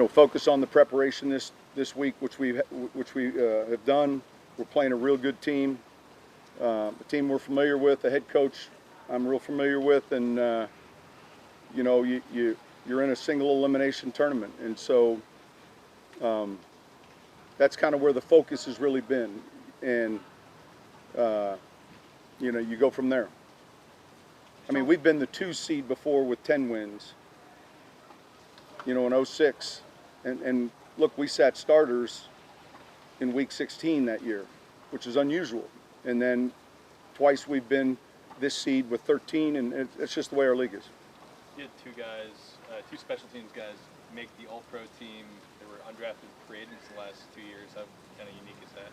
focus on the preparation this week, which we have done. We're playing a real good team, a team we're familiar with, the head coach I'm real familiar with, and you're in a single elimination tournament, and so that's kind of where the focus has really been, and you go from there. I mean, we've been the 2 seed before with 10 wins, in 06, and look, we sat starters in week 16 that year, which is unusual, and then twice we've been this seed with 13, and it's just the way our league is. You had 2 guys, 2 special teams guys make the All-Pro team. They were undrafted free agents the last 2 years. How kind of unique is that?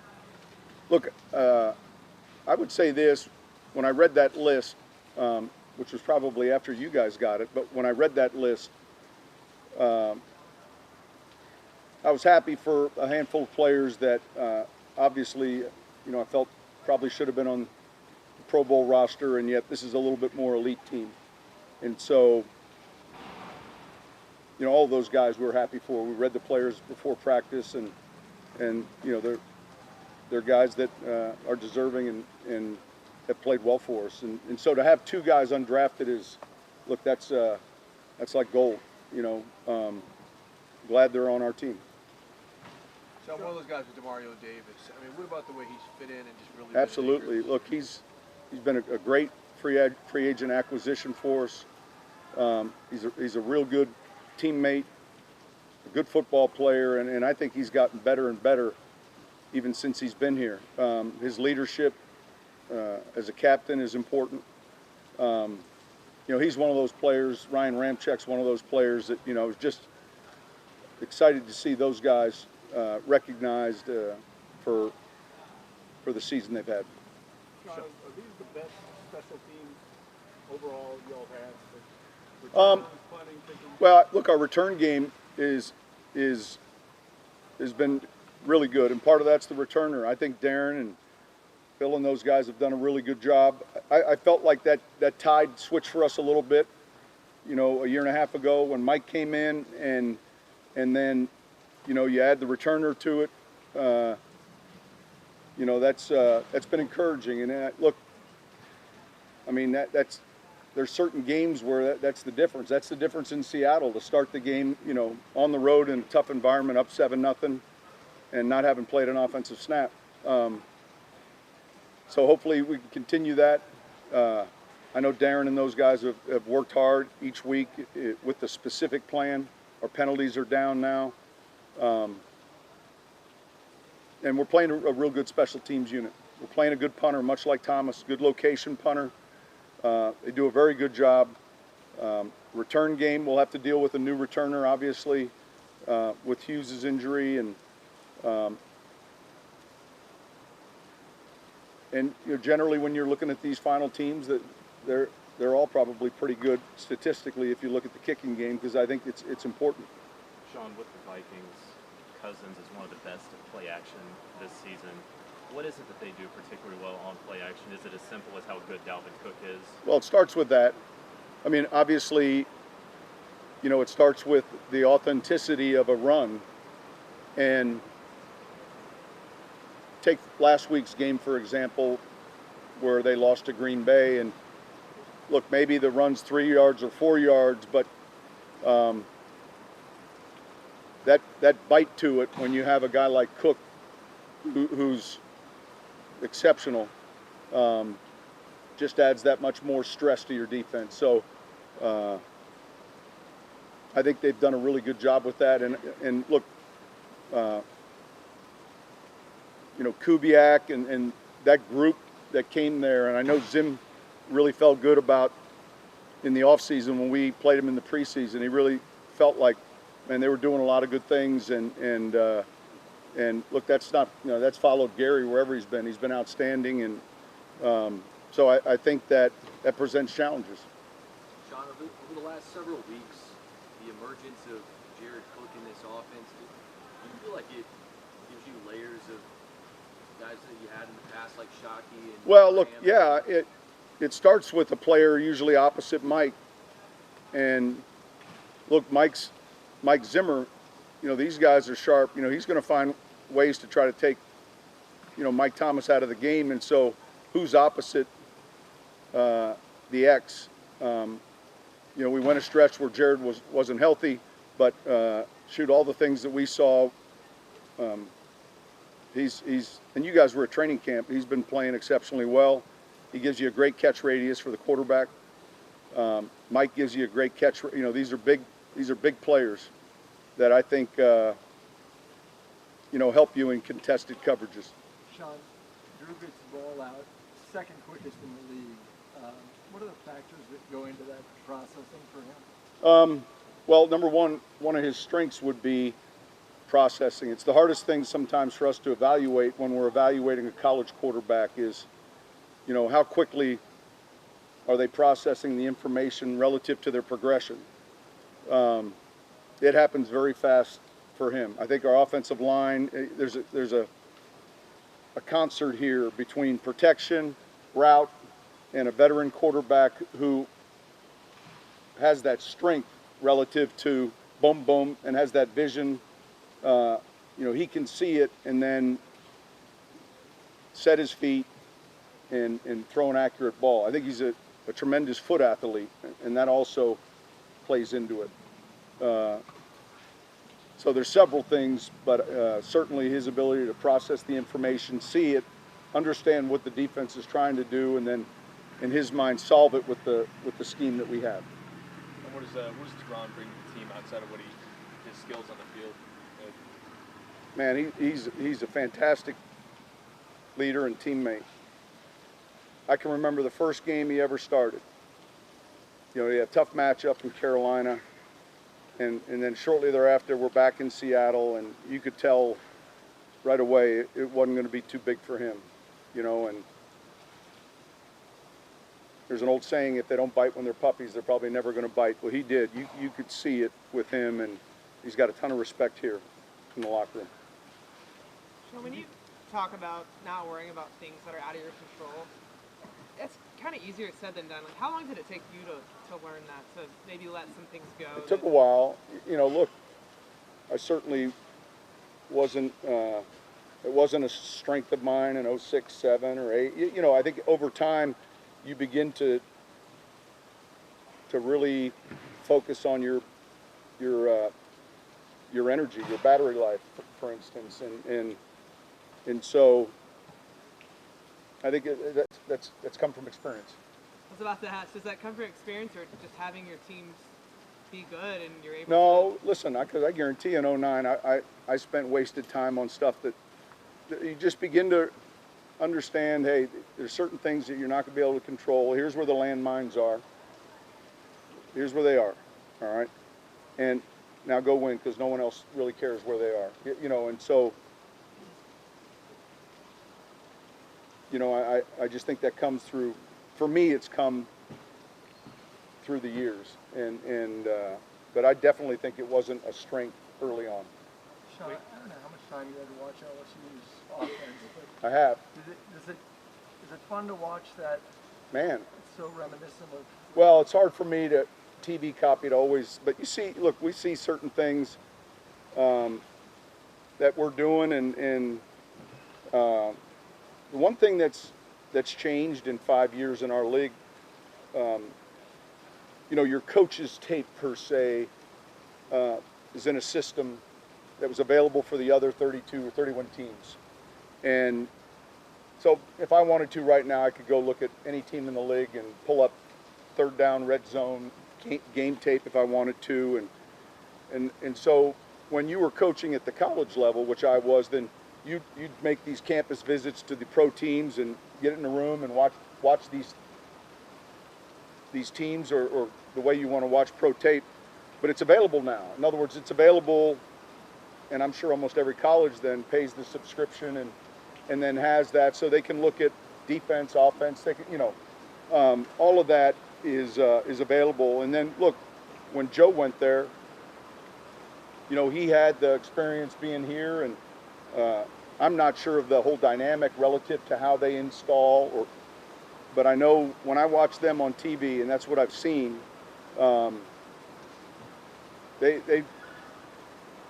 Look, I would say this, when I read that list, which was probably after you guys got it, but when I read that list, I was happy for a handful of players that obviously, I felt probably should have been on the Pro Bowl roster, and yet this is a little bit more elite team. And so, all those guys we were happy for. We read the players before practice, and they're guys that are deserving and have played well for us. And so to have 2 guys undrafted is, look, that's like gold. Glad they're on our team. So one of those guys was Demario Davis. I mean, what about the way he's fit in and just really? Absolutely. Look, he's been a great free agent acquisition for us. He's a real good teammate, a good football player, and I think he's gotten better and better even since he's been here. His leadership as a captain is important. He's one of those players. Ryan Ramczyk's one of those players that is just excited to see those guys recognized for the season they've had. Sean, are these the best special teams overall y'all have? Punting, kicking? Well, look, our return game has been really good, and part of that's the returner. I think Darren and Phil and those guys have done a really good job. I felt like that tide switched for us a little bit, a year and a half ago when Mike came in, and then you add the returner to it. That's been encouraging. And look, I mean there's certain games where that's the difference. That's the difference in Seattle to start the game, on the road in a tough environment, up 7-0, and not having played an offensive snap. So hopefully we can continue that. I know Darren and those guys have worked hard each week with the specific plan. Our penalties are down now. And we're playing a real good special teams unit. We're playing a good punter, much like Thomas, good location punter. They do a very good job. Return game, we'll have to deal with a new returner, obviously, with Hughes' injury. And generally when you're looking at these final teams, that they're all probably pretty good statistically if you look at the kicking game, because I think it's important. Sean, with the Vikings, Cousins is one of the best at play action this season. What is it that they do particularly well on play action? Is it as simple as how good Dalvin Cook is? Well, it starts with that. I mean, obviously, it starts with the authenticity of a run. And take last week's game, for example, where they lost to Green Bay. And look, maybe the run's 3 yards or 4 yards, but that bite to it when you have a guy like Cook who's exceptional, just adds that much more stress to your defense. So I think they've done a really good job with that. And look, Kubiak and that group that came there, and I know Zim really felt good about in the offseason when we played him in the preseason. He really felt like, man, they were doing a lot of good things, and look, that's not, that's followed Gary wherever he's been. He's been outstanding, and so I think that presents challenges. Sean, over the last several weeks, the emergence of Jared Cook in this offense, do you feel like it gives you layers of guys that you had in the past, like Shockey? And well, look, yeah, it starts with a player usually opposite Mike, and look, Mike Zimmer these guys are sharp. He's going to find ways to try to take, Mike Thomas out of the game. And so who's opposite the X? We went a stretch where Jared wasn't healthy, but shoot, all the things that we saw, he's and you guys were at training camp. He's been playing exceptionally well. He gives you a great catch radius for the quarterback. Mike gives you a great catch. These are big players that I think help you in contested coverages. Sean, Drew gets the ball out, second quickest in the league. What are the factors that go into that processing for him? Well, number one of his strengths would be processing. It's the hardest thing sometimes for us to evaluate when we're evaluating a college quarterback is, how quickly are they processing the information relative to their progression. It happens very fast for him. I think our offensive line, there's a concert here between protection, route, and a veteran quarterback who has that strength relative to boom, boom, and has that vision. He can see it and then set his feet and throw an accurate ball. I think he's a tremendous foot athlete, and that also plays into it. So there's several things, but certainly his ability to process the information, see it, understand what the defense is trying to do, and then in his mind solve it with the scheme that we have. And what does Teron bring to the team outside of his skills on the field? Man, he's a fantastic leader and teammate. I can remember the first game he ever started. He had a tough matchup in Carolina, and then shortly thereafter we're back in Seattle, and you could tell right away it wasn't going to be too big for him, and there's an old saying, if they don't bite when they're puppies, they're probably never going to bite. Well, he did. You could see it with him, and he's got a ton of respect here in the locker room. So when you talk about not worrying about things that are out of your control, it's kind of easier said than done. Like, how long did it take you to learn that, to maybe let some things go? It took a while. Look, I certainly wasn't, it wasn't a strength of mine in 06, 7, or 8. I think over time you begin to really focus on your energy, your battery life, for instance, and so I think that's come from experience. I was about to ask, does that come from experience or just having your teams be good and you're able to? No, listen, because I guarantee in 09 I spent wasted time on stuff that you just begin to understand, hey, there's certain things that you're not going to be able to control. Here's where the landmines are. Here's where they are, all right? And now go win because no one else really cares where they are. And so, I just think that comes through, for me, it's come through the years. But I definitely think it wasn't a strength early on. Sean, I don't know how much time you had to watch LSU's offense, but I have. is it fun to watch that? Man. It's so reminiscent of. Well, it's hard for me to TV copy it always, but we see certain things that we're doing, and the one thing that's changed in 5 years in our league, your coach's tape per se is in a system that was available for the other 32 or 31 teams. And so if I wanted to right now, I could go look at any team in the league and pull up third down, red zone, game tape if I wanted to. And so when you were coaching at the college level, which I was, then you'd make these campus visits to the pro teams and get in the room and watch these teams or the way you want to watch pro tape. But it's available now. In other words, it's available, and I'm sure almost every college then pays the subscription and then has that so they can look at defense, offense. They can, all of that is available. And then look, when Joe went there, he had the experience being here, and I'm not sure of the whole dynamic relative to how they install, but I know when I watch them on TV, and that's what I've seen,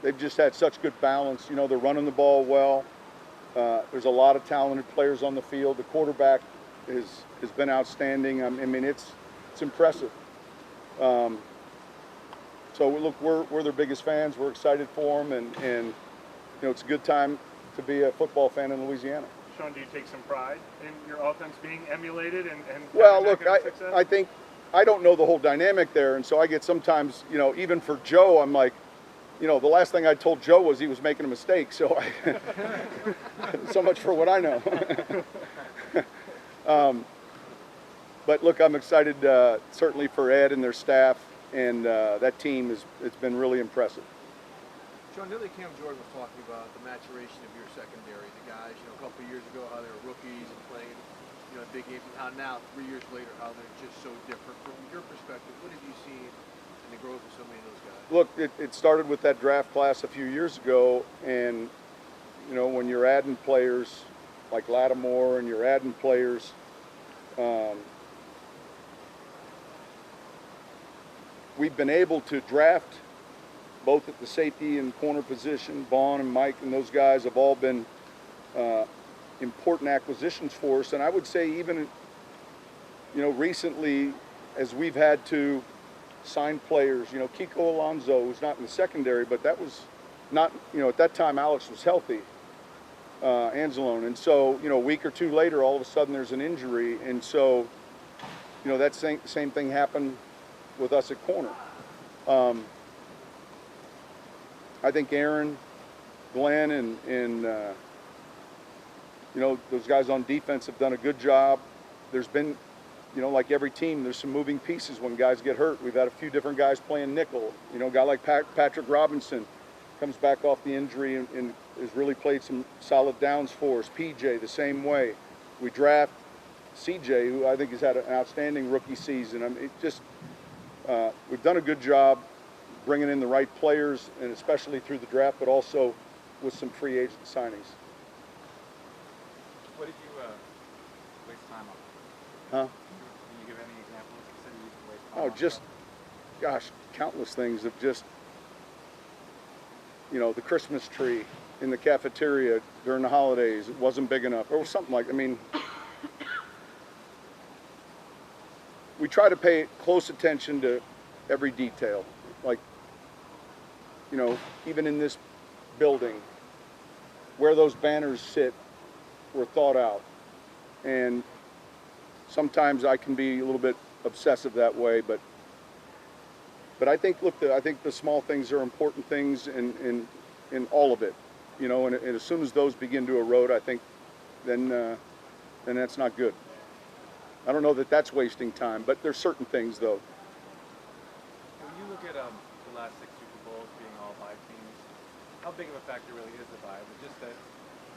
they've just had such good balance. You know, they're running the ball well. There's a lot of talented players on the field. The quarterback has been outstanding. I mean, it's impressive. So look, we're their biggest fans. We're excited for them, and you know, it's a good time to be a football fan in Louisiana. Sean, do you take some pride in your offense being emulated and Well, having that look, kind of success? I think I don't know the whole dynamic there, and so I get sometimes, you know, even for Joe, I'm like, you know, the last thing I told Joe was he was making a mistake. So so much for what I know. But look, I'm excited certainly for Ed and their staff, and that team it's been really impressive. Sean, the other Cam Jordan was talking about the maturation of your secondary, the guys, you know, a couple of years ago, how they were rookies and playing, you know, big games, and how now, 3 years later, how they're just so different. From your perspective, what have you seen in the growth of so many of those guys? Look, it started with that draft class a few years ago, and you know, when you're adding players like Lattimore and you're adding players, we've been able to draft both at the safety and corner position. Vaughn and Mike and those guys have all been important acquisitions for us. And I would say even, you know, recently, as we've had to sign players, you know, Kiko Alonso was not in the secondary, but that was not, you know, at that time Alex was healthy, Anzalone. And so, you know, a week or two later, all of a sudden there's an injury. And so, you know, that same thing happened with us at corner. I think Aaron, Glenn, and you know, those guys on defense have done a good job. There's been, you know, like every team, there's some moving pieces when guys get hurt. We've had a few different guys playing nickel. You know, a guy like Patrick Robinson comes back off the injury and has really played some solid downs for us. PJ, the same way. We draft CJ, who I think has had an outstanding rookie season. I mean, it just, we've done a good job bringing in the right players, and especially through the draft, but also with some free agent signings. What did you waste time on? Huh? Can you give any examples? You said you waste time Oh, on just, stuff. gosh, countless things of just, you know, the Christmas tree in the cafeteria during the holidays, it wasn't big enough, or something like, I mean, we try to pay close attention to every detail. Like, you know, even in this building, where those banners sit were thought out. And sometimes I can be a little bit obsessive that way, but I think, look, I think the small things are important things in all of it, you know, and as soon as those begin to erode, I think then that's not good. I don't know that that's wasting time, but there's certain things, though. When you look at the last 6 Super Bowls being all bye teams, how big of a factor really is the bye? Is it just that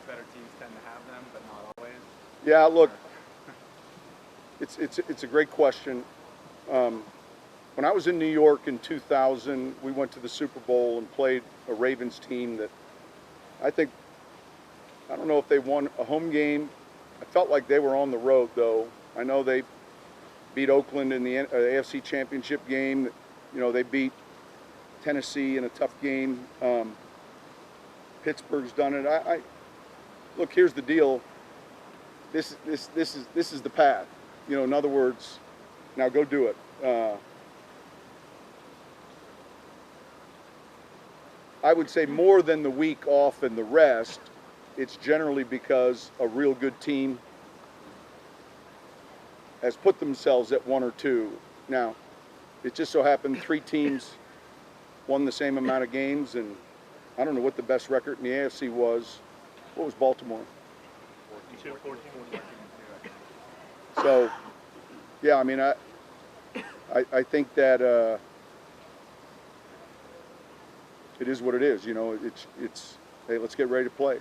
better teams tend to have them, but not always? Yeah, look, it's a great question. When I was in New York in 2000, we went to the Super Bowl and played a Ravens team that I don't know if they won a home game. I felt like they were on the road, though. I know they beat Oakland in the AFC Championship game. You know, they beat Tennessee in a tough game. Pittsburgh's done it. Look, here's the deal. This is the path. You know, in other words, now go do it. I would say more than the week off and the rest, it's generally because a real good team has put themselves at 1 or 2. Now, it just so happened 3 teams won the same amount of games, and I don't know what the best record in the AFC was. What was Baltimore? 14. So, yeah, I mean, I think that it is what it is. You know, it's hey, let's get ready to play.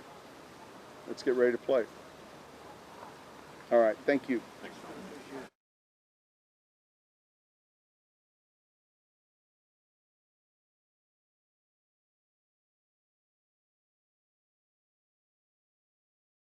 Let's get ready to play. All right, thank you.